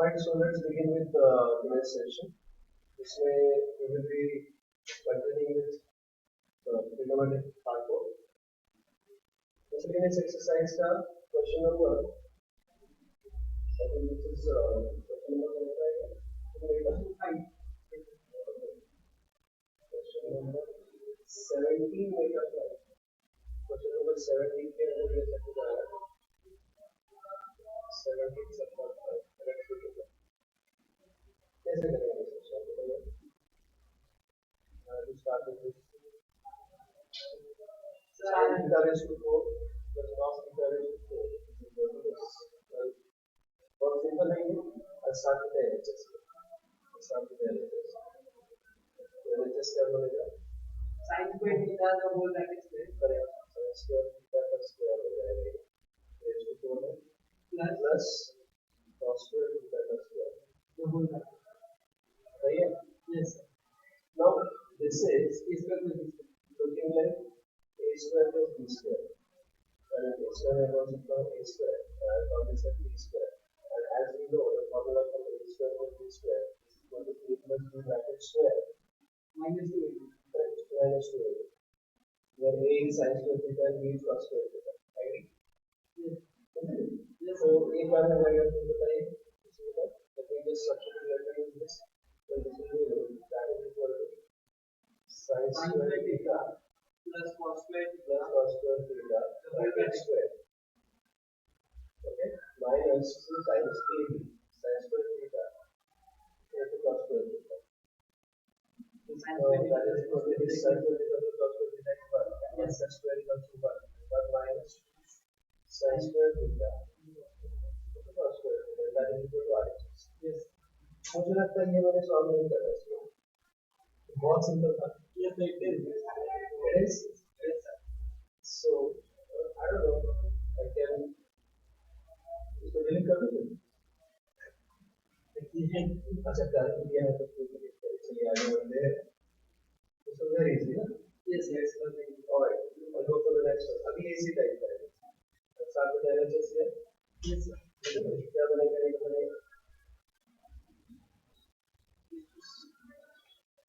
Alright, so let's begin with today's session. इसमें we will be continuing with trigonometric part 4. Let's begin this exercise का question number. I think this is question number 5. Question number 17 में क्या है? Question number 17 के अंदर ये सब कुछ आया है. 17 सब कुछ है. कैसे करेंगे इसको? start with this. Sin theta raised to 4 plus cos theta raised to 4 is equal to this. बहुत सिंपल है ये. I'll start with the LHS. LHS क्या बोलेगा? Sin square theta the whole bracket square. Correct. Sin square theta का square हो जाएगा. raised to 4 है. plus cos square theta का square. The whole bracket. सही है? Yes. Now this is A square plus B square. looking like a square plus b square. And a square I call it a square. And I call this as b square. And as we know, the formula for a square plus b square is equal to a plus b bracket square Minus 2AB. correct minus 2ab. Where a is sin square theta and b is cos square theta. Agree? Yes. Yes. So एक बार में लगा तो बताइए इसमें let me just structure it like this. So this will be that is equal to sin square theta Plus cos square plus theta. cos square theta bracket square. Okay, minus sin ab sin square theta into cos square theta. Sin So square theta that is equal to this sin square theta plus cos square theta is 1. And sin square equals to 1. 1 minus sin square theta into cos square theta. That is equal to RHS. Yes. मुझे लगता है ये मैंने solve नहीं करा इसको. बहुत simple था. Yes, it is. It is. Yes, sir. So I don't know. I can इसको डिलीट कर दूँ. अच्छा कर दिया है तो कोई दिक्कत नहीं. चलिए आगे बढ़ते हैं. So very easy ना? Yes, yes. Alright. I'll go for the next one. अभी easy टाइप करेंगे. start with LHS here. Yes, sir. क्या बनेगा ये बनेगा.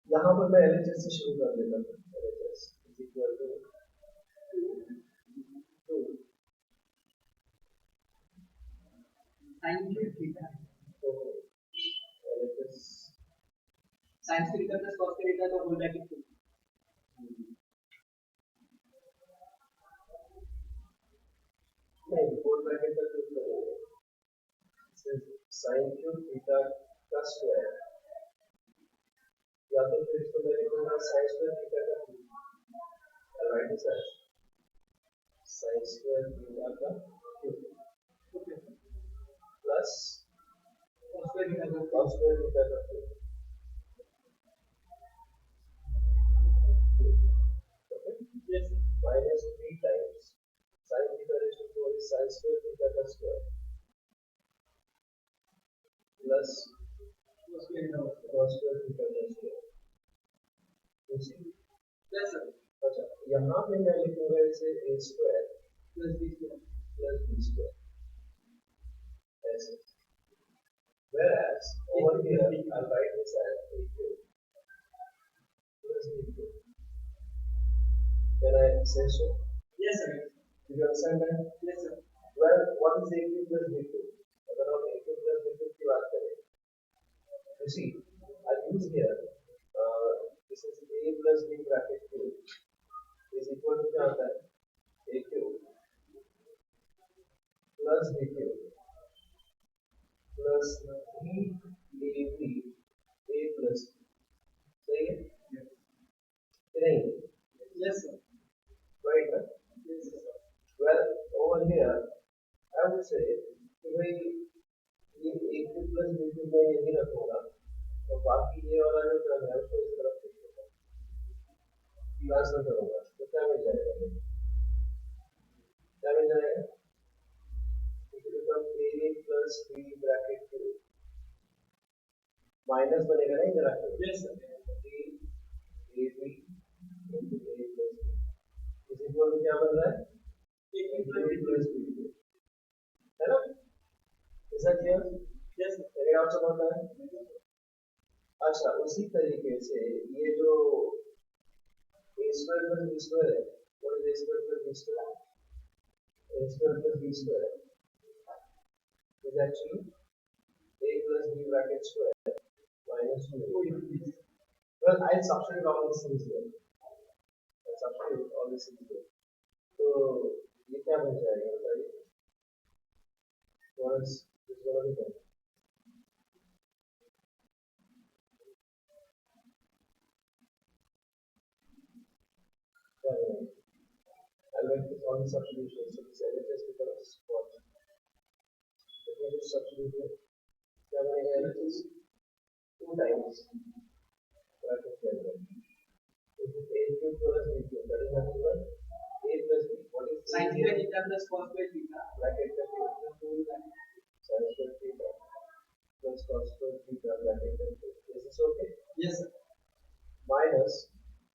यहाँ पर मैं LHS से शुरू कर देता हूँ. LHS is equal to 2 Sin square theta. so LHS Sin square theta plus cos square theta the whole bracket square. नहीं फोर ब्रैकेट का यूज करेंगे. sin क्यूब थीटा का स्क्वायर या तो फिर इसको मैं लिखूंगा sin स्क्वायर थीटा का cube. I'll write this as sin square theta का cube plus Cos square theta the cos square theta का cube. Okay, yes, minus 3 times sin theta raised to 4 is sin square theta का square plus cos square theta. cos square theta का square. Yes, sir. अच्छा यहाँ पे मैं लिखूंगा इसे a square Plus B square. plus b square ऐसे. Whereas over here I'll write this as a cube plus b cube. Can I say so? Yes, sir. Do you understand that? Yes, sir. Well, what is a cube plus b cube? अगर हम a cube plus b cube की बात करें, you see, I use here this is a plus b bracket cube is equal to क्या होता है? a cube plus b cube plus 3ab a plus b. सही है? नहीं? Yes, sir. Right? Huh? Yes, sir. Well, over here, I would say कि भाई ये a cube plus b cube मैं यही रखूँगा और बाकी ये वाला जो टर्म है उसको इस तरफ शिफ्ट करूँगा. प्लस में करूँगा तो क्या मिल जाएगा? क्या मिल जाएगा? It will become a plus b bracket cube minus बनेगा ना इधर आके. Yes, sir. 3ab into a plus b is equal to क्या बन रहा है? a plus b है ना? Is that clear? Yes, sir. Any part से पढ़ना है। अच्छा उसी तरीके से ये जो a square plus b square है, what is a square plus b square? A square plus b square is actually a plus b bracket square minus 2. Well, I'll substitute all these things here. I'll substitute all these things here. तो ये क्या बन जाएगा बताइए? What is this gonna be done? I'll make this all the substitutions. So this LHS becomes what? Let me just substitute here. क्या बनेगा LHS? 2 times bracket square. This is a cube plus b cube. That is nothing but a plus b. What is Sin square theta plus cos square theta. bracket sin square theta plus cos square theta bracket. Is this okay? Yes, sir. Minus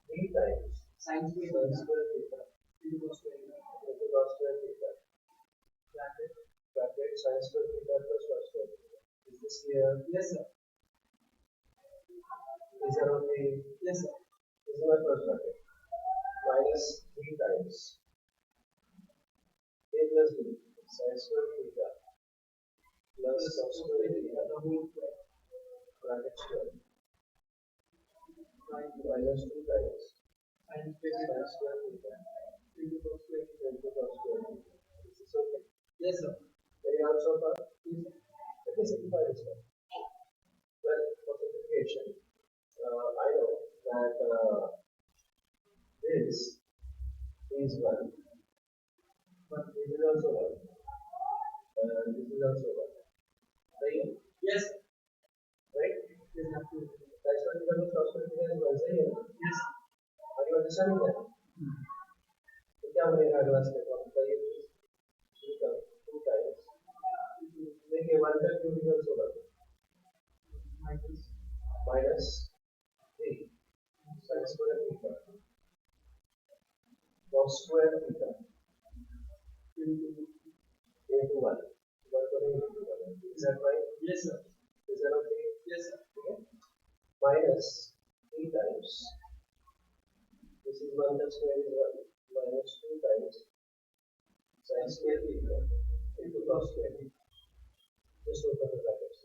3 times Sin sin square square theta into cos square theta. into cos square theta bracket sin square theta plus cos square theta. Is this clear? Yes, sir. Is that okay? Yes, sir. This is my first bracket. Minus 3 times a plus b sin square theta plus cos square theta The whole square. bracket square minus 2 times Sin square sin square theta into cos square theta. into cos square theta. Is this okay? Yes, sir. Any doubts so far? Let me simplify this one. Well, for simplification, I know that this is 1, but this is also 1, and this is also 1. Right? Yes. Right? Yes, absolutely. That's what becomes cos square theta is 1. Right? Yes. Are you understanding that? तो क्या बनेगा अगला step आप बताइए please. 2 times देखिए 1 का cube equals होगा minus 3 sin square theta cos square theta into 1. Is that right? Yes, sir. Is that okay? Yes, sir. Okay. Minus 3 times. This is 1 plus square is 1 minus 2 times sin square theta into cos square theta. Just open the brackets.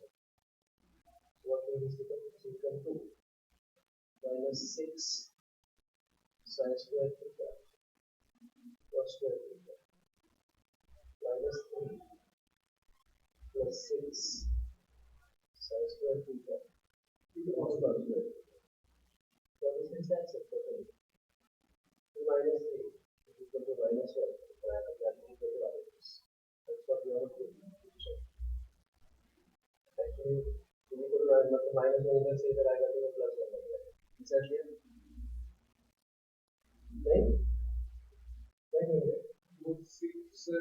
What will this become? This will become 2 minus 6 sin square theta cos square theta minus 3 plus 6 sin square theta into cos square theta. So this is acceptable. 2 minus 3 is equal to minus 1. And I have calculated the values. That's what we are doing. Actually, if you put minus 1, you can say that I got a plus 1. Is that clear? Right? Right? Would 6 sir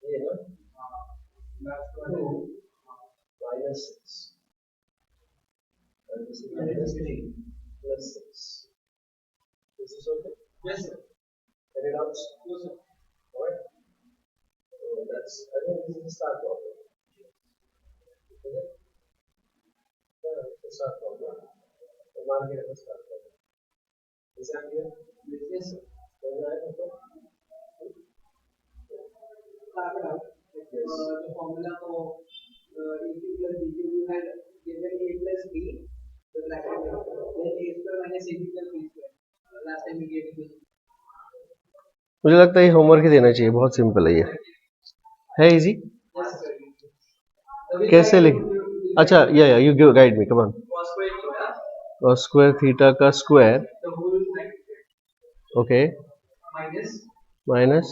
Yeah, no? last 2 minus 6. And this is minus 3 plus 6. This is okay? Yes, sir. Any doubts? No, sir. Alright? So that's, I think this is the start problem. Is it? Yeah, it's the start problem. The market is the start problem. Is that clear? Yes, sir. Can I have a I have a doubt. Yes. The formula for EQ plus DQ, you had given A plus B, the bracket, then A square minus AB plus B square. Last time we gave it. मुझे लगता है ये homework ही देना चाहिए. बहुत simple है ये. है इजी. Yes, sir. कैसे लिख. अच्छा या you give guide me. Come on. Cos square theta, cos square theta का square. the whole bracket, okay. minus minus.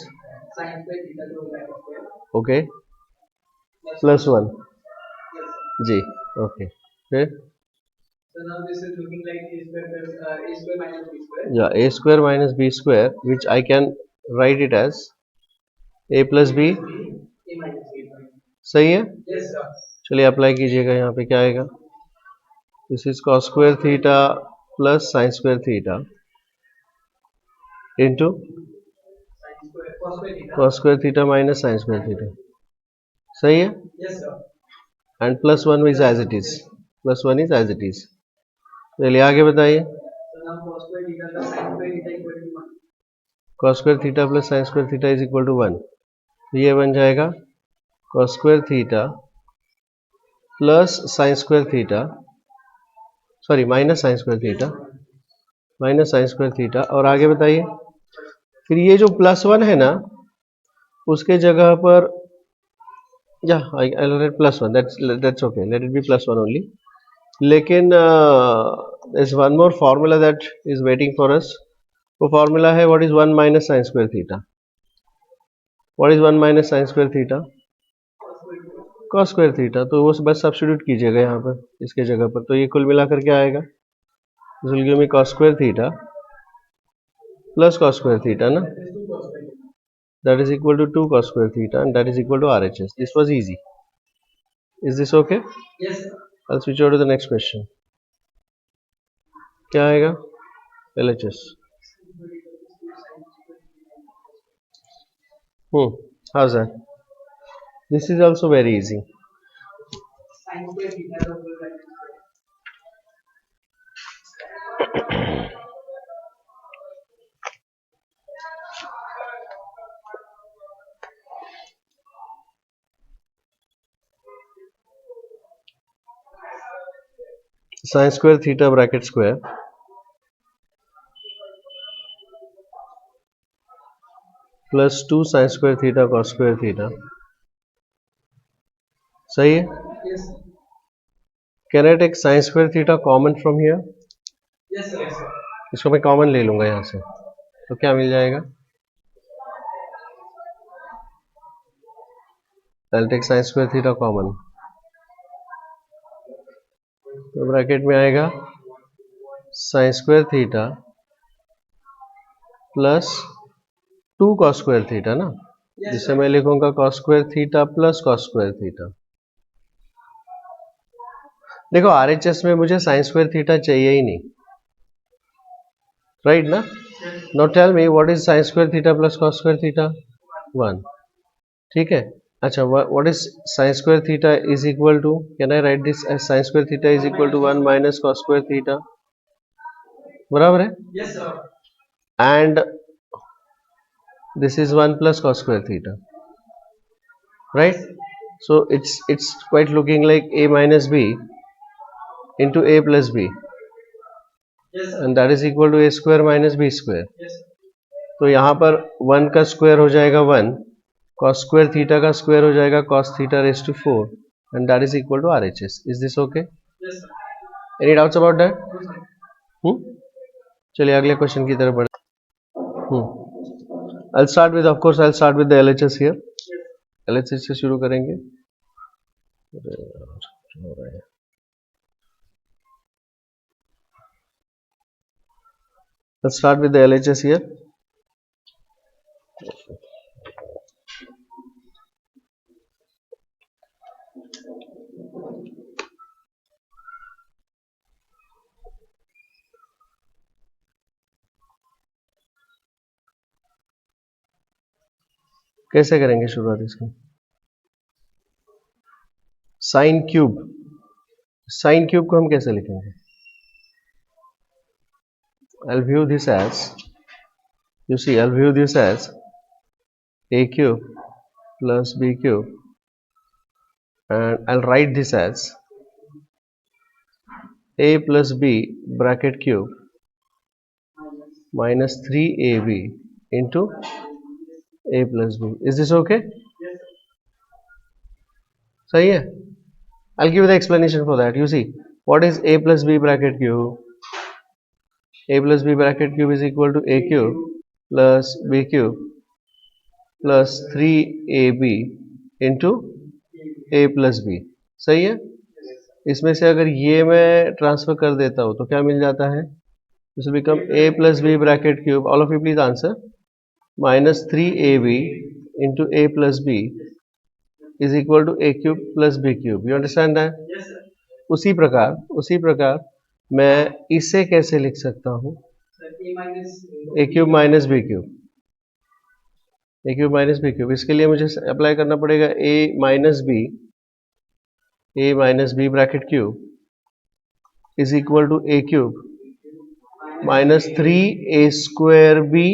sin square theta, the whole bracket square, okay. plus plus 1. Yes, sir. जी. Okay. फिर So now this is looking like A square plus A square minus B square. या a square minus B square which I can write it as a plus B. A minus B. सही है. Yes, sir. चलिए apply कीजिएगा. यहाँ पे क्या आएगा. This is cos square theta plus sin square theta into Sin square, cos square theta. cos square theta minus sin square theta. सही है, Yes, sir. And plus one is as it is, plus one is as it is. चलिए आगे बताइए। So now cos square theta plus sin square theta equal to 1. cos square theta plus sine square theta is equal to 1, तो ये बन जाएगा cos square theta plus sine square theta, sorry minus sine square theta, minus sine square theta. और आगे बताइए, फिर ये जो प्लस वन है ना, उसके जगह पर या I let plus one, that's okay, let it be plus one only. लेकिन is one more formula that is waiting for us. वो फॉर्मूला है what is one minus sine square theta. What is one minus sine square theta? Cos square theta. तो वो बस substitute कीजिएगा यहाँ पर इसके जगह पर, तो ये कुल मिलाकर क्या आएगा? This will give me cos square theta plus cos square theta ना, that is equal to 2 cos square theta and that is equal to RHS. This was easy. Is this okay? Yes, sir. I'll switch over to the next question. क्या आएगा? LHS. How's that? This is also very easy. Sin square theta is equal to Sin square theta bracket square plus 2 sin square theta cos square theta. सही है? yes, sir. Can I take sin square theta common from here? Yes, sir. Yes, sir. इसको मैं common ले लूंगा यहाँ से, तो क्या मिल जाएगा? I'll take sin square theta common, तो ब्रैकेट में आएगा sin square theta plus 2 cos square theta ना, जिसे मैं लिखूंगा cos square theta plus cos square theta। देखो RHS में मुझे sin square theta चाहिए ही नहीं, राइट ना? Now tell me what is sin square theta plus cos square theta? 1, ठीक है। अच्छा, what is sin square theta is equal to, can I write this as sin square theta is equal to 1 minus cos square theta, बराबर है? Yes, sir. And this is 1 plus cos square theta, right? So it's quite looking like a minus b into a plus b, Yes, sir. and that is equal to a square minus b square. Yes, sir. तो यहाँ पर 1 का square हो जाएगा 1, cos square theta का square हो जाएगा cos theta raise to 4, and that is equal to RHS. Is this okay? Yes, sir. Any doubts about that? Yes, sir. चलिए अगले क्वेश्चन की तरफ बढ़े। I'll start with, of course, I'll start with the LHS here. LHS से शुरू करेंगे। अरे यार, क्या हो रहा है? Let's start with the LHS here. कैसे करेंगे शुरुआत इसकी? साइन क्यूब, साइन क्यूब को हम कैसे लिखेंगे? I'll view this as, you see, I'll view this as a cube plus b cube, and I'll write this as a plus b bracket cube minus 3ab into a plus b. Is this okay? Yes, sir. सही है? I'll give you the explanation for that. You see, what is a plus b bracket cube? A plus b bracket cube is equal to a cube plus b cube plus 3ab into a plus b. सही है? इसमें से अगर ये मैं transfer कर देता हूँ तो क्या मिल जाता है? This will become a plus b bracket cube, all of you please answer, minus 3ab into a plus b is equal to a cube plus b cube. You understand that? Yes, sir. उसी प्रकार मैं इसे कैसे लिख सकता हूँ? Sir, a minus a cube minus b cube. A cube minus b cube, इसके लिए मुझे अप्लाई करना पड़ेगा a minus B bracket cube is equal to a cube minus 3a square b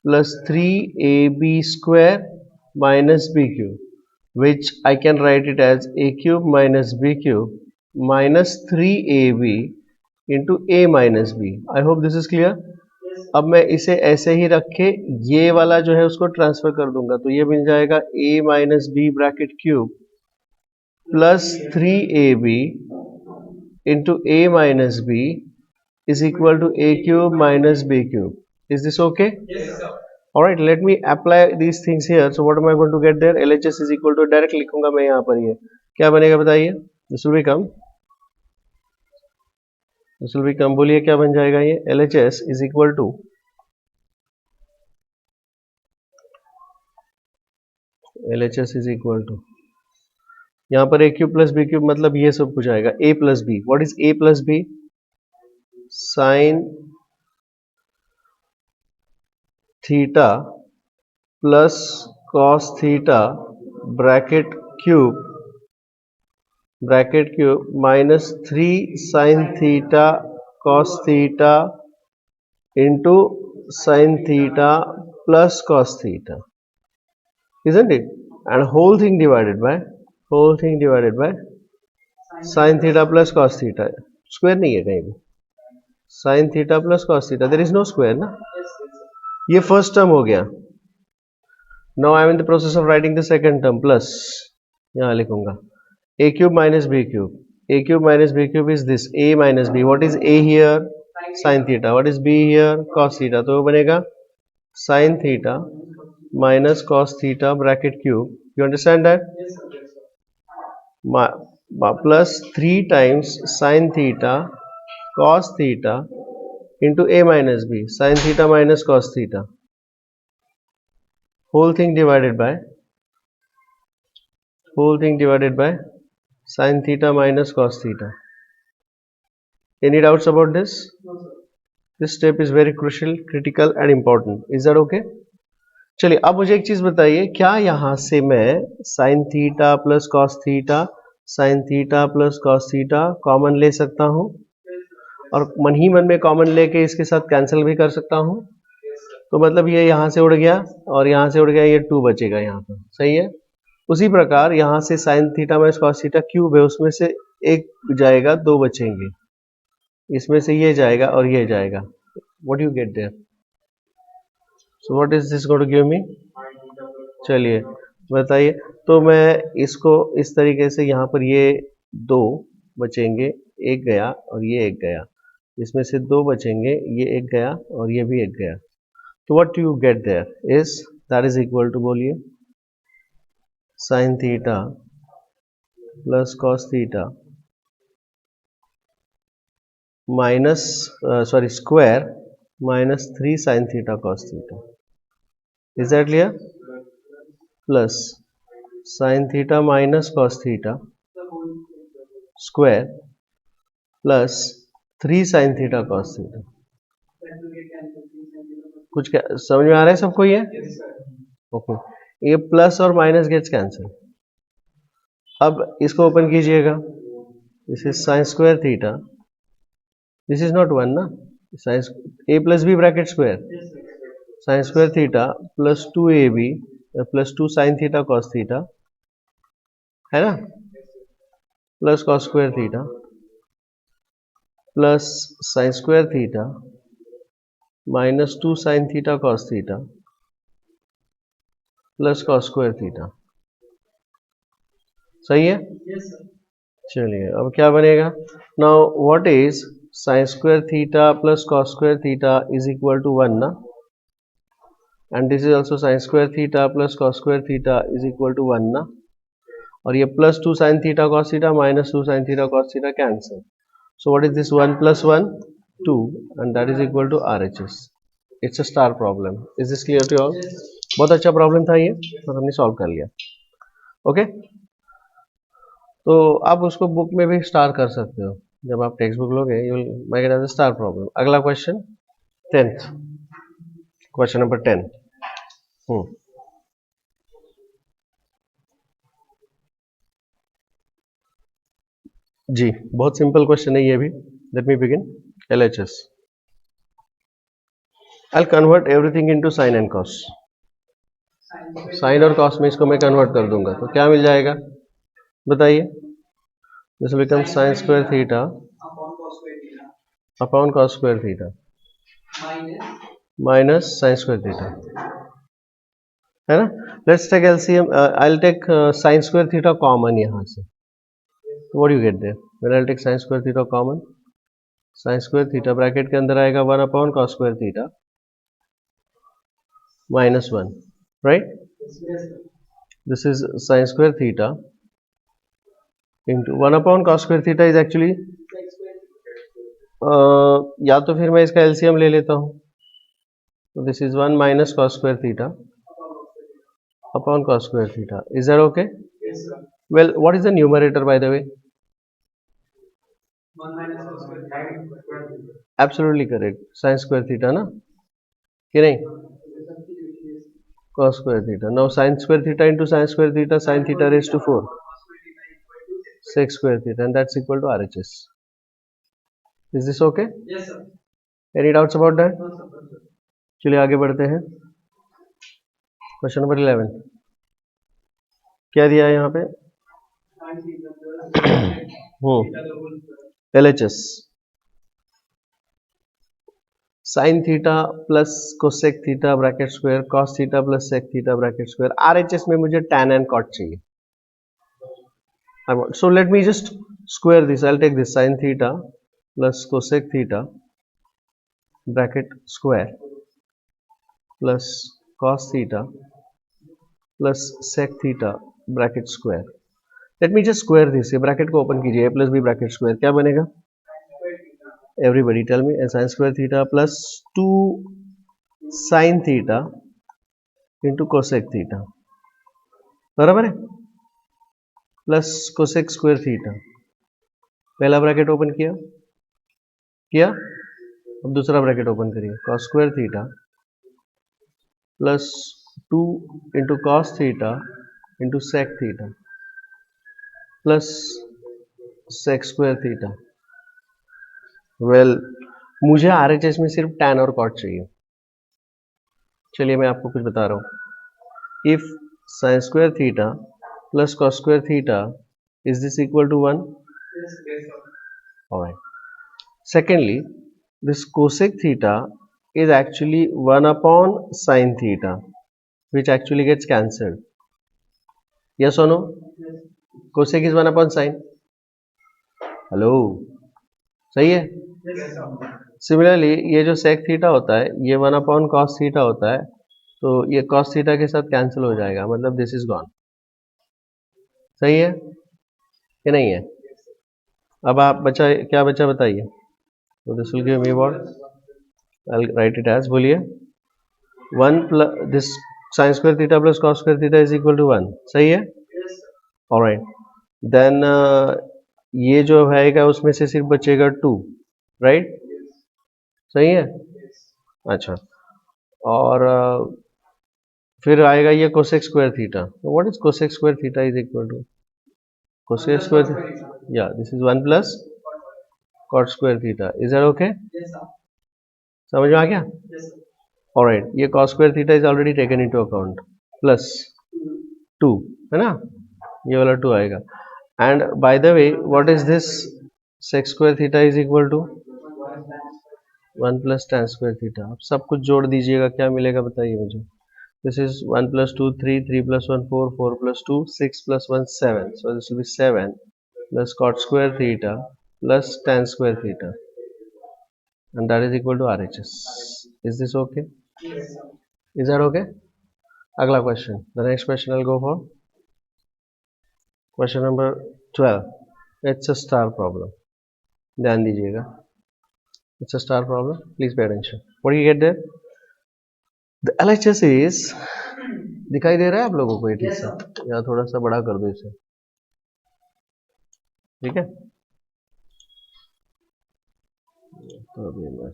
plus 3ab square minus b cube, which I can write it as a cube minus b cube minus 3ab into a minus b. I hope this is clear. अब मैं इसे ऐसे ही रख के ये वाला जो है उसको ट्रांसफर कर दूंगा, तो ये मिल जाएगा a minus B bracket cube plus 3ab into a minus b is equal to a cube minus b cube. Is this okay? Yes, sir. All right, let me apply these things here. So what am I going to get there? LHS is equal to, direct लिखूंगा मैं यहाँ पर, ये क्या बनेगा बताइए? This will become, बोलिए क्या बन जाएगा ये? LHS is equal to यहाँ पर a cube plus B cube मतलब ये सब कुछ आएगा a plus B. What is a plus B? Sine theta plus cos theta bracket cube minus 3 sine theta cos theta into sine theta plus cos theta, isn't it? And whole thing divided by sine theta plus cos theta. Square नहीं है कहीं भी. Sine theta plus cos theta, there is no square ना. ये first term हो गया. Now I am in the process of writing the second term plus, यहां लिखूंगा a cube minus b cube. A cube minus b cube is this a minus b. What is a here? Sin theta. What is b here? Cos theta. तो वो बनेगा sin theta minus cos theta bracket cube. You understand that? Yes, sir. Yes, sir. Plus 3 times sin theta cos theta into a minus b. Sin theta minus cos theta. Whole thing divided by sin theta minus cos theta. Any doubts about this? No, sir. This step is very crucial, critical and important. Is that okay? चलिए अब मुझे एक चीज बताइए, क्या यहां से मैं sin theta plus cos theta sin theta plus cos theta common ले सकता हूं और मन ही मन में कॉमन लेके इसके साथ कैंसिल भी कर सकता हूं? Yes, sir. तो मतलब ये यहां से उड़ गया और यहां से उड़ गया, ये 2 बचेगा यहां पर. सही है. उसी प्रकार यहां से sin theta minus cos theta cube है, उसमें से एक जाएगा, 2 बचेंगे. इसमें से ये जाएगा और ये जाएगा. What you get there? So what is this going to give me? चलिए बताइए. तो मैं इसको इस तरीके से यहाँ पर ये 2 बचेंगे, एक गया और ये एक गया. इसमें से 2 बचेंगे, ये एक गया और ये भी एक गया. तो what you get there is, that is equal to, बोलिए, sin theta plus cos theta minus square minus 3 sin theta cos theta. Is that clear? Plus sin theta minus cos theta square plus 3 sin theta cos theta. कुछ क्या समझ में आ रहा है सबको ये? Yes, sir. Okay. ये प्लस और माइनस गेट्स कैंसिल. अब इसको ओपन कीजिएगा. This is sine square theta, this is not 1 ना, sine a plus B bracket square, Yes, sir. Sine square theta plus 2ab plus 2 sine theta cos theta, है ना, plus cos square theta plus sine square theta minus 2 sine theta cos theta plus cos square theta. सही है. Yes, sir. चलिए अब क्या बनेगा? Now what is sine square theta plus cos square theta is equal to 1 ना, and this is also sine square theta plus cos square theta is equal to 1 ना, और ये plus 2 sine theta cos theta minus 2 sine theta cos theta cancel. So what is this? 1 plus 1 2 and that is equal to RHS. It's a star problem. Is this clear to all? Yes, sir. बहुत अच्छा problem था ये और हमने solve कर लिया. Okay. तो आप उसको बुक में भी स्टार कर सकते हो. जब आप टेक्स्ट बुक लोगे you will make it as a star problem. अगला क्वेश्चन 10th, क्वेश्चन नंबर 10. जी बहुत सिंपल क्वेश्चन है ये भी. Let me begin. LHS. I'll convert everything into sin and cos. Sine और cos में इसको मैं कन्वर्ट कर दूंगा तो क्या मिल जाएगा बताइए. This will become sin square theta upon cos square theta upon cos square theta minus minus sin square theta. है ना. Let's take LCM. I'll take sin square theta common यहाँ से. What do you get there when I'll take sin square theta कॉमन. sin square theta bracket के अंदर आएगा 1 upon cos square theta minus 1, right? This is sin square theta into 1 upon cos square theta is actually या तो फिर मैं इसका LCM ले लेता हूँ. So this is 1 minus cos square theta upon cos square theta. Is that okay? yes sir Well, what is the numerator by the way? 1 minus cos square theta Absolutely correct. Sin square theta ना कि नहीं. Cos square theta. Now sin square theta into sin square theta, sin theta raised to 4 sec square theta, and that's equal to RHS. Is this okay? yes sir Any doubts about that? no sir चलिए आगे बढ़ते हैं. Question number 11. क्या दिया है यहाँ पे? sin theta plus theta the whole square LHS. sin theta plus cosec theta bracket square cos theta plus sec theta bracket square. RHS में मुझे tan and cot चाहिए. So let me just square this. I'll take this sin theta plus cosec theta bracket square plus cos theta plus sec theta bracket square. Let me just square this. ये bracket को open कीजिए. a plus b bracket square क्या बनेगा? Everybody tell me. Sin square theta plus 2 sin theta into cosec theta. बराबर है. Plus cosec square theta. पहला bracket open किया. अब दूसरा ब्रैकेट ओपन करिए. Cos square theta plus 2 into cos theta into sec theta plus sec square theta. Well मुझे RHS में सिर्फ tan और cot चाहिए. चलिए मैं आपको कुछ बता रहा हूँ. If sin square theta plus cos square theta, is this equal to 1? yes sir Alright. Secondly, this cosec theta is actually 1 upon sin theta, which actually gets cancelled. Yes or no? yes Cosec is 1 upon sin. Hello. सही है. yes sir Similarly, ये जो sec theta होता है ये 1 upon cos theta होता है. तो ये cos theta के साथ cancel हो जाएगा. मतलब this is gone. सही है कि नहीं है. अब आप क्या बचा बताइए. तो this will give me what. I will write it as. बोलिए. 1 plus this sin square theta plus cos square theta is equal to 1. सही है. yes sir alright. देन ये जो आएगा उसमें से सिर्फ बचेगा 2. राइट. सही है. अच्छा. और फिर आएगा ये cosec square theta. What is cosec square theta is equal to cosec square theta. Yeah, this is 1 plus cot square theta. Is that okay? yes sir समझ में आ गया. yes sir Alright, ये cos square theta is already taken into account. Plus 2 है ना. ये वाला 2 आएगा. And by the way, what is this? Sec square theta is equal to 1 plus tan square theta. अब सब कुछ जोड़ दीजिएगा. क्या मिलेगा बताइए मुझे. This is 1 plus 2 3, 3 plus 1 4, 4 plus 2 6 plus 1 7. So this will be 7 plus cot square theta plus tan square theta, and that is equal to RHS. Is this okay? yes sir Is that okay? अगला question. The next question I'll go for question number 12. It's a star problem. ध्यान दीजिएगा. It's a star problem. Please pay attention. What do you get there? The LHS is दिखाई दे रहा है आप लोगों को ये ठीक से. या थोड़ा सा बड़ा कर दो इसे. ठीक है. तो अभी मैं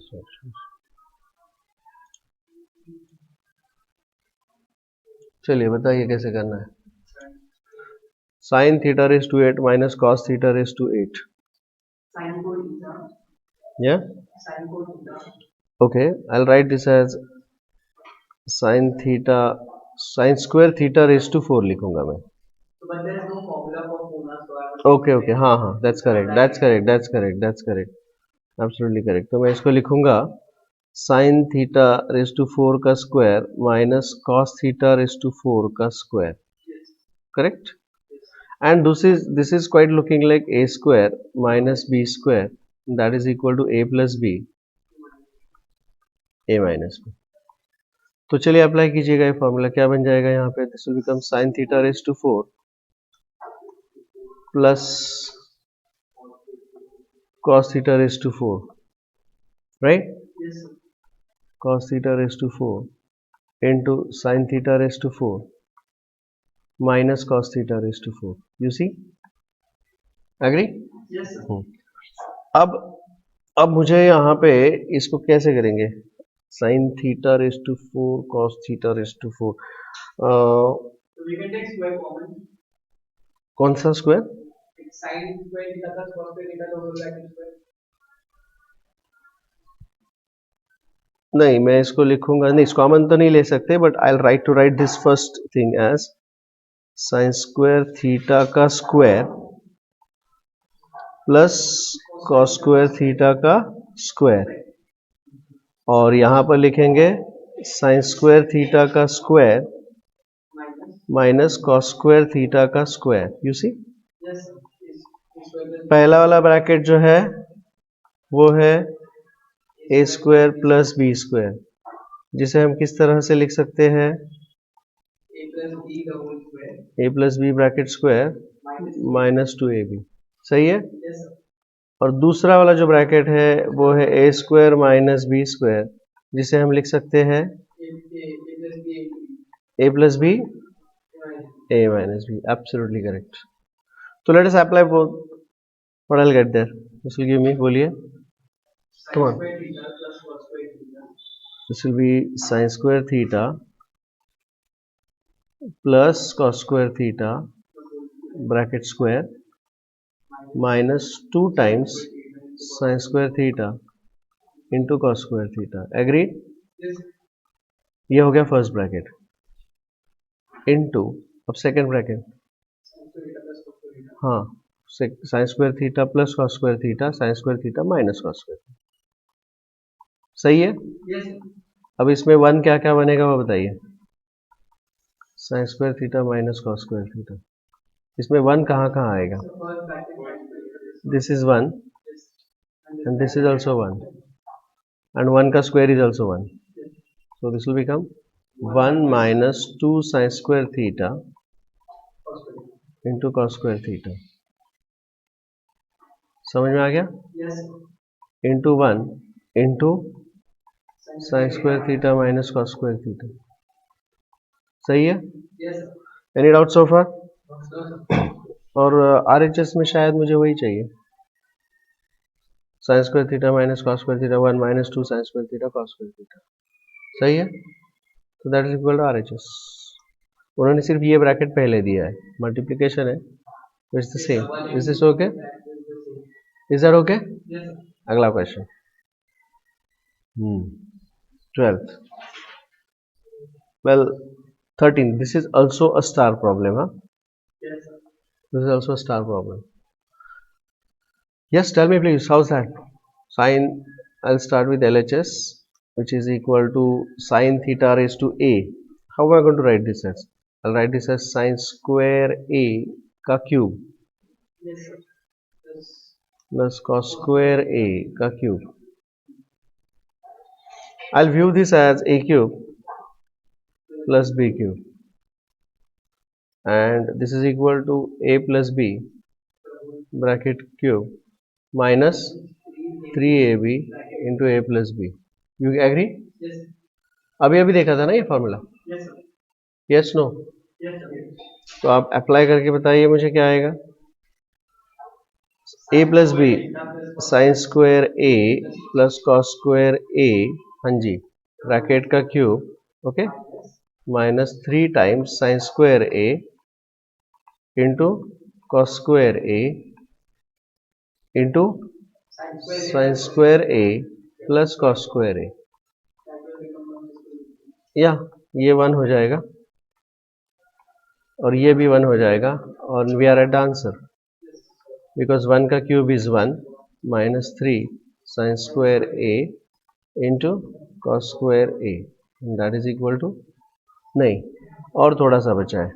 चलिए बताइए कैसे करना है. Sin theta raised to 8 minus cos theta raised to 8. Sin code theta. Yeah. Sin code theta. Okay, I'll write this as sin theta, sin square theta raised to 4 लिखूंगा मैं. So, but there is no formula for Puna, so I was okay okay, हाँ हाँ, that's correct, that's correct, that's correct, that's correct, absolutely correct. तो मैं इसको लिखूंगा sin theta raised to 4 का square minus cos theta raised to 4 का square. Correct? And this is quite looking like a square minus b square, that is equal to a plus b, a minus b. तो चलिए apply कीजिएगा ये formula. क्या बन जाएगा यहाँ पे? This will become sin theta raised to 4 plus cos theta raised to 4, right? yes, sir. Cos theta raised to 4 into sin theta raised to 4 minus cos theta raised to 4. You see? Agree? Yes, sir. अब मुझे यहाँ पे इसको कैसे करेंगे? sin theta raised to 4 cos theta raised to 4. So we can take square common. कौन सा square? Sin square theta plus cos square theta double bracket square. नहीं, मैं इसको लिखूंगा नहीं, इसको कॉमन तो नहीं ले सकते, but I will write this first thing as sin square theta का square plus cos square theta का स्क्वायर, और यहाँ पर लिखेंगे sin स्क्वायर थीटा का square minus cos square theta का square. You see? Yes, sir. Is square plus पहला वाला ब्रैकेट जो है वो है a square plus B square, जिसे हम किस तरह से लिख सकते हैं? a plus b double square A plus B bracket square minus. Minus two A B. सही है? Yes, sir. और दूसरा वाला जो ब्रैकेट है वो है a square minus B square, जिसे हम लिख सकते हैं A plus b a a plus b minus. A minus b. Absolutely correct. तो let us apply both. What I will get there? This will give me, बोलिए. Sin Come on. square theta plus cos square theta. This will be sin square theta plus cos square theta bracket square minus 2 times sin square theta into cos square theta. Agreed? Yes, ये हो गया first bracket. Into अब second bracket. sin square theta plus cos square theta. हाँ, sin square theta plus cos square theta, sin square theta minus cos square. सही है? Yes, sir. अब इसमें one क्या क्या बनेगा वो बताइए. sin square theta minus cos square theta. इसमें वन कहाँ कहाँ आएगा? So first bracket minus bracket. This is one Yes. and this is also 1, and 1 का square is also 1, so this will become 1 minus 2 sin square theta Cos square theta. into cos square theta. समझ में आ गया? Yes, sir. into 1 into sin square theta minus cos square theta. सही है? Yes, sir. any doubt so far? No, sir. और RHS में शायद मुझे वही चाहिए, sin square theta minus cos square theta 1 minus 2 sin square theta cos square theta. सही है? तो that is equal to RHS. उन्होंने सिर्फ ये ब्रैकेट पहले दिया है, मल्टीप्लिकेशन है, it's the same. Is this okay? Is that okay? Yes, sir. अगला question. 12th. well 13, this is also a star problem, huh? Yes, sir. This is also a star problem. Yes, tell me please, how's that? Sin, I'll start with LHS, which is equal to sin theta raised to a. How am I going to write this as? I'll write this as sin square a का cube Yes, sir. Yes. plus cos square a का cube. I'll view this as a cube plus b cube, and this is equal to a plus b bracket cube minus 3ab into a plus b. You agree? Yes, sir. अभी अभी देखा था ना ये formula. Yes, sir. Yes no? Yes, sir. तो आप apply करके बताइए मुझे क्या आएगा. a plus B sine square a plus cos square a, हाँ जी, ब्रैकेट का cube, okay, minus 3 times sine square a into cos square a into sine square A plus cos square a, या ये 1 हो जाएगा और ये भी 1 हो जाएगा और we are at the answer because 1 का cube is 1 minus 3 sine square A into cos square A that is equal to, नहीं और थोड़ा सा बचा है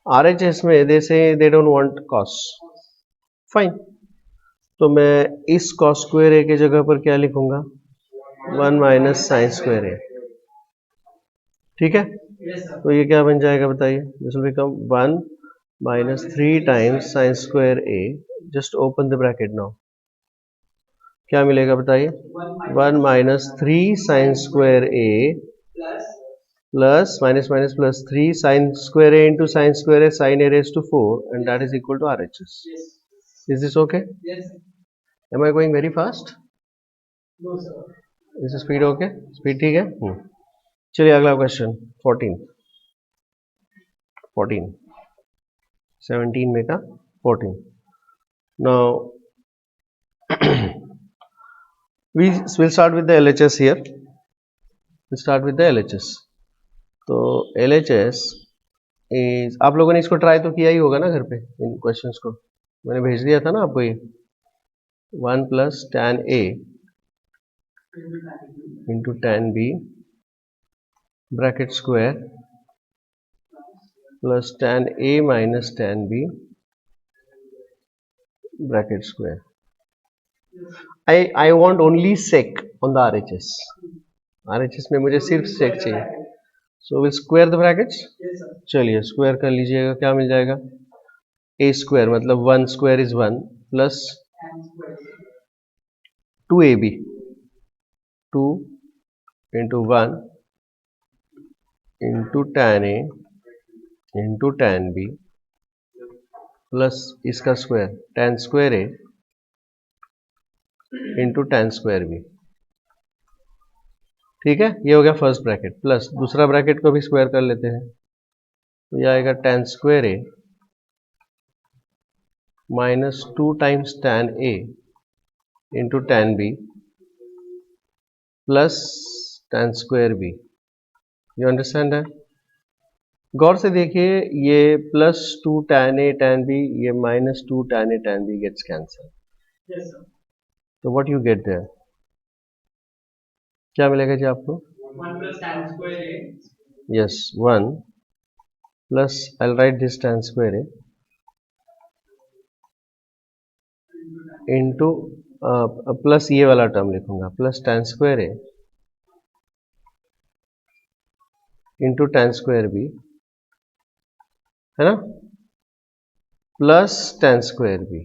RHS में दे से they don't want cos, fine, तो मैं इस कॉस स्क्वायर ए के जगह पर क्या लिखूंगा 1 माइनस साइन स्क्वायर ए, ठीक है। तो ये क्या बन जाएगा बताइए, this will become 1 minus 3 times sine square A, just open the bracket now, क्या मिलेगा बताइए 1 minus 3 sine square A plus minus minus plus 3 sine square A into sine square A sine A raise to 4 and that is equal to RHS। Is this okay? Am I going very fast? No, sir. Is the speed okay? Speed ठीक है? चलिए अगला question 14 17 में का 14। Now we will start with the LHS here. We'll start with the LHS. तो LHS is, आप लोगों ने इसको ट्राई तो किया ही होगा ना घर पे, इन क्वेश्चंस को मैंने भेज दिया था ना आपको, ये 1 plus tan A into tan B bracket square plus tan A minus tan B bracket square. I want only sec on the RHS में मुझे सिर्फ sec चाहिए, so we'll square the brackets। चलिए स्क्वायर कर लीजिएगा, क्या मिल जाएगा a स्क्वायर मतलब 1 square is 1 plus 2ab 2 into 1 into tan A into tan B plus इसका square tan square A into tan square B, ठीक है। ये हो गया फर्स्ट ब्रैकेट, प्लस दूसरा ब्रैकेट को भी स्क्वायर कर लेते हैं, तो ये आएगा tan square A minus 2 times tan A into tan B plus tan square B। You understand है? गौर से देखिए, ये plus 2 tan A tan B, ये minus 2 tan A tan B gets cancel, तो व्हाट यू गेट देयर, क्या मिलेगा जी आपको 1 plus tan square A yes 1 plus I write this tan square A into plus ये वाला टर्म लिखूंगा plus tan square A into tan square B, है ना, प्लस tan स्क्वायर B।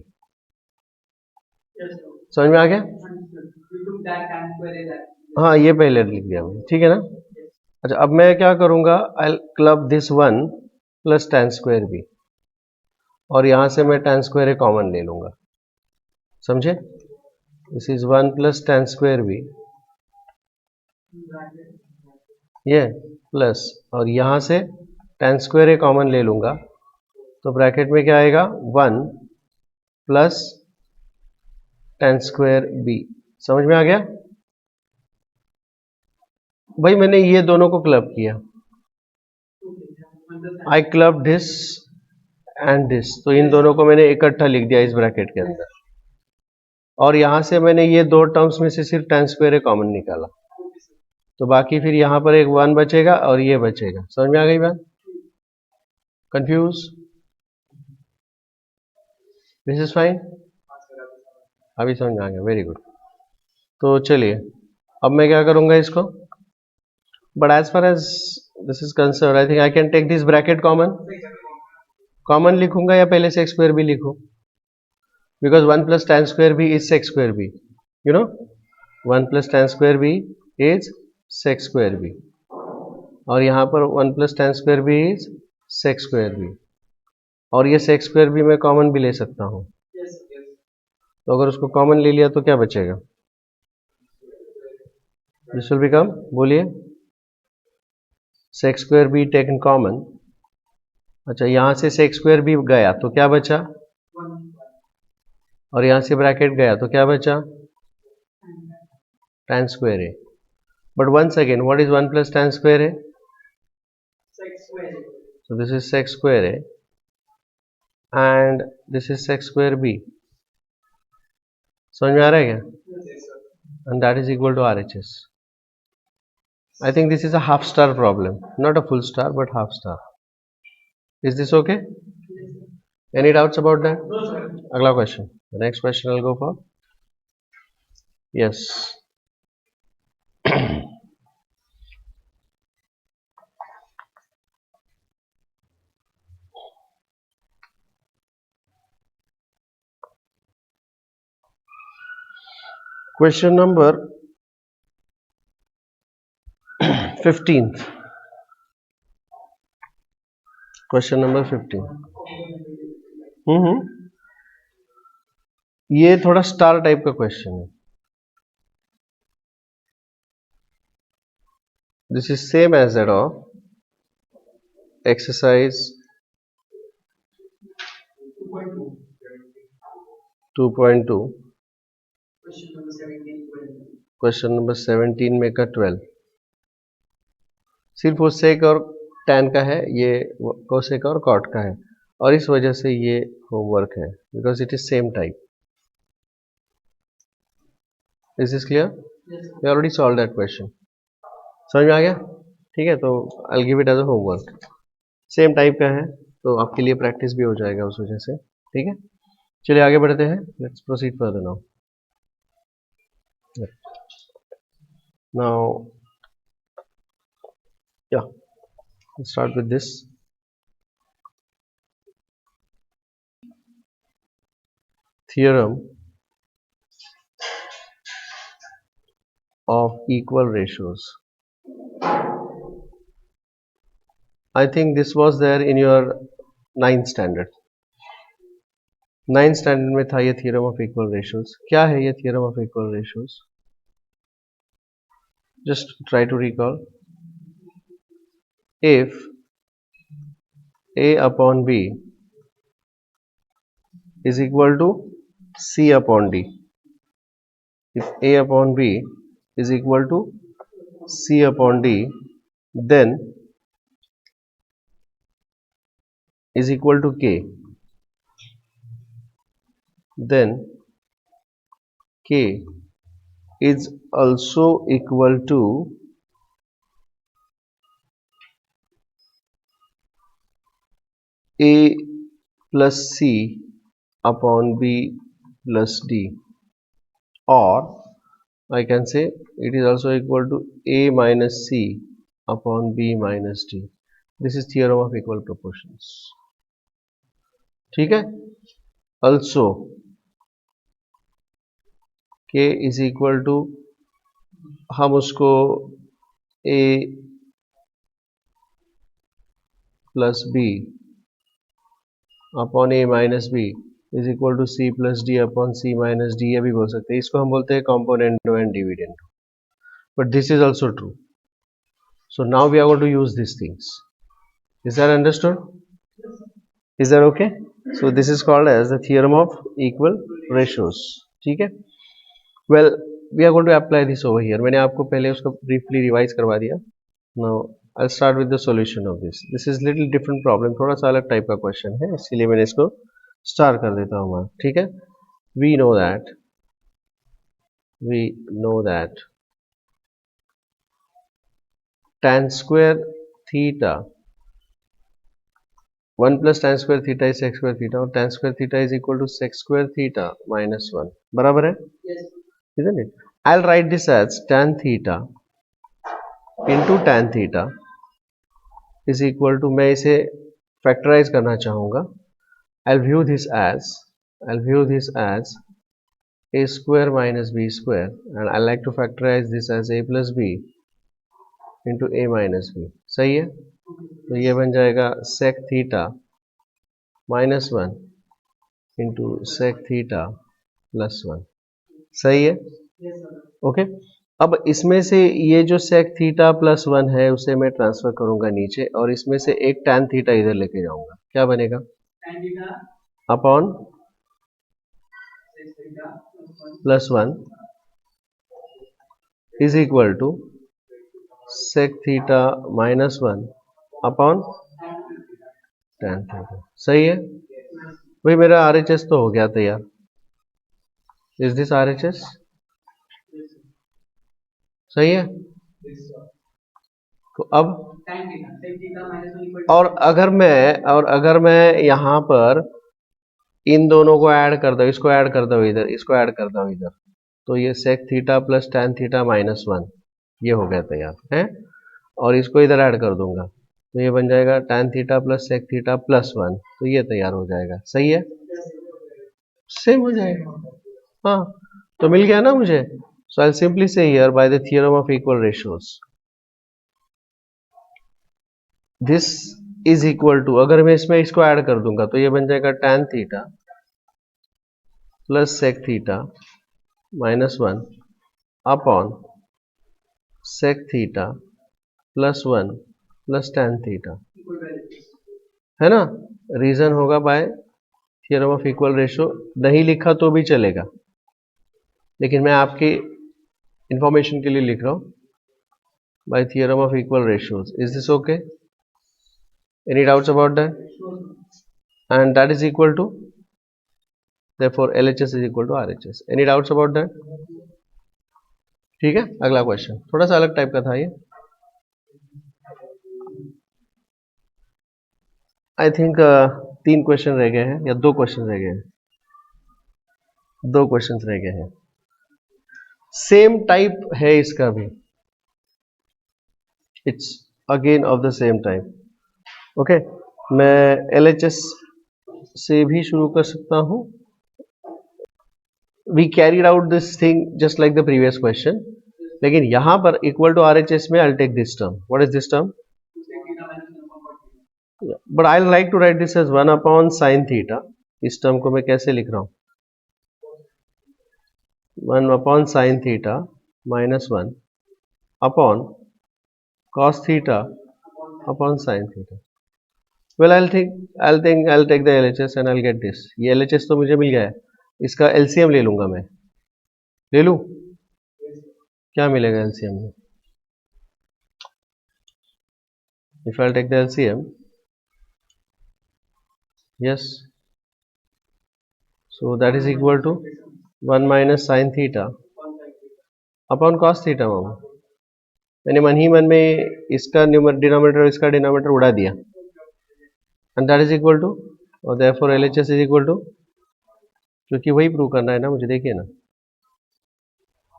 समझ में आ गया? we took that tan square A that हाँ ये पहले लिख दिया मैंने, ठीक है ना। अच्छा अब मैं क्या करूंगा, आई club this 1 plus tan square B और यहां से मैं tan स्क्वायर A कॉमन ले लूंगा, समझे, this is 1 plus tan square B ये प्लस, और यहां से tan स्क्वायर A कॉमन ले लूंगा, तो ब्रैकेट में क्या आएगा 1 प्लस tan स्क्वायर B। समझ में आ गया भाई, मैंने ये दोनों को क्लब किया, आई क्लब दिस एंड दिस, तो इन दोनों को मैंने इकट्ठा लिख दिया इस ब्रैकेट के अंदर, और यहां से मैंने ये दो टर्म्स में से सिर्फ tan स्क्वायर A कॉमन निकाला, तो बाकी फिर यहां पर एक 1 बचेगा और ये बचेगा। समझ में आ गई बात? कंफ्यूज? दिस इज फाइन, अभी समझ में आ गया, वेरी गुड। तो चलिए अब मैं क्या करूंगा इसको, but as far as this is concern I think I can take this bracket common लिखूंगा या पहले sec स्क्वायर B लिखूं, because 1 plus tan square B is sec square B, you know 1 plus tan square B is sec square B, और यहाँ पर 1 plus tan square B is sec square B, और ये sec square B मैं common भी ले सकता हूँ, तो अगर उसको कॉमन ले लिया तो क्या बचेगा, दिस विल बिकम, बोलिए, sec square B taken common. अच्छा यहाँ से sec स्क्वायर B गया तो क्या बचा, और यहाँ से ब्रैकेट गया तो क्या बचा, tan square a. But once again, what is 1 plus tan square a? sec square. So this is sec square a and this is sec square b. समझ में आ रहा है क्या? Yes, sir. And that is equal to RHS. I think this is a half star problem, not a full star but half star. Is this okay? Any doubts about that? No, sir. Agla question. The next question I'll go for. Yes. Question number 15th. Question number 15. ये थोड़ा star type का question है. This is same as that of exercise 2.2. Question number 17 में का 12. सिर्फ वो सेक और tan का है, ये कोसेक और कॉट का है, और इस वजह से ये होमवर्क है because it is same type. Is this clear? We already solve that question. समझ में आ गया? ठीक है, तो I give it as a homework. Same type का है तो आपके लिए प्रैक्टिस भी हो जाएगा उस वजह से. ठीक है, चलिए आगे बढ़ते हैं. Let's proceed further now. Now, yeah, let's start with this. Theorem of equal ratios. I think this was there in your 9th standard. 9th standard में था ये theorem of equal ratios. क्या है ये theorem of equal ratios? Just try to recall. If A upon B is equal to C upon D. If A upon B is equal to C upon D, then is equal to K. Then K is also equal to A plus C upon B plus D, or I can say it is also equal to A minus C upon B minus D. This is theorem of equal proportions. ठीक है. Also K is equal to, हम उसको A plus B upon A minus B is equal to C plus D upon C minus D, ये भी बोल सकते हैं. इसको हम बोलते हैं componendo and dividendo. But this is also true. So now we are going to use these things. Is that understood? Is that okay? So this is called as the theorem of equal ratios. ठीक है. Well, we are going to apply this over here. मैंने आपको पहले उसको briefly revise करवा दिया. Now I'll start with the solution of this. This is little different problem. थोड़ा सा अलग टाइप का क्वेश्चन है, इसीलिए मैंने इसको स्टार्ट कर देता हूँ. ठीक है. We know that tan square theta 1 plus tan square theta is sec square theta, और tan square theta is equal to sec square theta minus 1. बराबर है? Yes. Isn't it? I'll write this as tan theta into tan theta is equal to, मैं इसे factorise करना चाहूँगा. I'll view this as a square minus b square, and I like to factorize this as a plus b into a minus b. सही है? तो ये बन जाएगा sec theta minus 1 into sec theta plus 1. सही है? Yes, sir. ओके. अब इसमें से ये जो sec theta plus 1 है उसे मैं ट्रांसफर करूंगा नीचे, और इसमें से एक tan theta इधर लेके जाऊंगा. क्या बनेगा? Tan theta upon sec theta plus 1 is equal to sec theta minus 1 upon tan theta. सही है भाई, मेरा RHS तो हो गया तैयार. Is this RHS? सही है. तो अब tan theta sec theta minus 1 equal to और अगर मैं यहाँ पर इन दोनों को ऐड करता हूँ, इसको ऐड करता हूँ इधर, इसको ऐड करता हूँ इधर, तो ये sec theta plus tan theta minus 1 ये हो गया तैयार है. और इसको इधर ऐड कर दूंगा तो ये बन जाएगा tan theta plus sec theta plus 1, तो ये तैयार हो जाएगा. सही है, सेम हो जाएगा. हाँ, तो मिल गया ना मुझे. So I simply say here by the theorem of equal ratios this is equal to, अगर मैं इसमें इसको ऐड कर दूंगा तो ये बन जाएगा tan theta plus sec theta minus 1 upon sec theta plus 1 plus tan theta, है ना. रीजन होगा bye theorem of equal ratio. नहीं लिखा तो भी चलेगा, लेकिन मैं आपकी इंफॉर्मेशन के लिए लिख रहा हूं by theorem of equal ratios. Is this okay? Any doubts about that? And that is equal to, therefore LHS is equal to RHS. Any doubts about that? ठीक है. अगला क्वेश्चन थोड़ा सा अलग टाइप का था ये. आई थिंक 3 क्वेश्चन रह गए हैं या 2 क्वेश्चन रह गए हैं. 2 क्वेश्चन रह गए हैं. सेम टाइप है इसका भी. It's again of the same type. Okay, मैं LHS से भी शुरू कर सकता हूं. We carried out this thing just like the previous question, लेकिन यहाँ पर equal to RHS में I'll take this term. What is this term? But I'll like to write this as 1 upon sin theta. इस term को मैं कैसे लिख रहा हूँ? 1 upon sin theta minus 1 upon cos theta upon sin theta. Well, I'll take the LHS and I'll get this. ये LHS तो मुझे मिल गया है. इसका LCM ले लूंगा मैं. ले लूं? क्या मिलेगा LCM में? If I'll take the LCM, yes. So that is equal to 1 minus sin theta upon cos theta. मामा, मैंने मन ही मन में इसका डिनोमिनेटर और इसका डिनोमिनेटर उड़ा दिया. And that is equal to, और therefore LHS is equal to, क्योंकि वही प्रूव करना है ना मुझे. देखिए ना,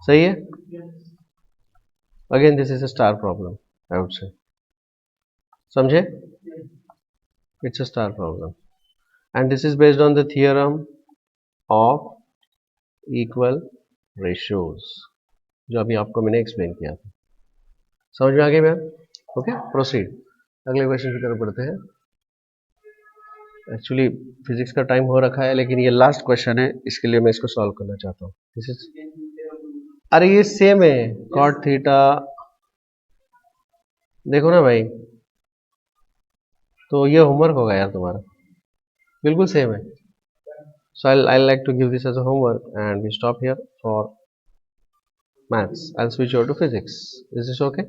सही है. Again this is a star problem I would say. समझे? It's a star problem and this is based on the theorem of equal ratios जो अभी आपको मैंने एक्सप्लेन किया था. समझ में आ गई मैम? Okay, proceed. अगले क्वेश्चन की तरफ बढ़ते हैं. एक्चुअली फिजिक्स का टाइम हो रखा है, लेकिन ये लास्ट क्वेश्चन है, इसके लिए मैं इसको सॉल्व करना चाहता हूँ. दिस इज, अरे ये सेम है. कॉट थीटा, देखो ना भाई, तो ये होमवर्क होगा यार तुम्हारा. बिल्कुल सेम है. So I like to give this as a homework and we stop here for maths. I will switch over to physics. Is this okay?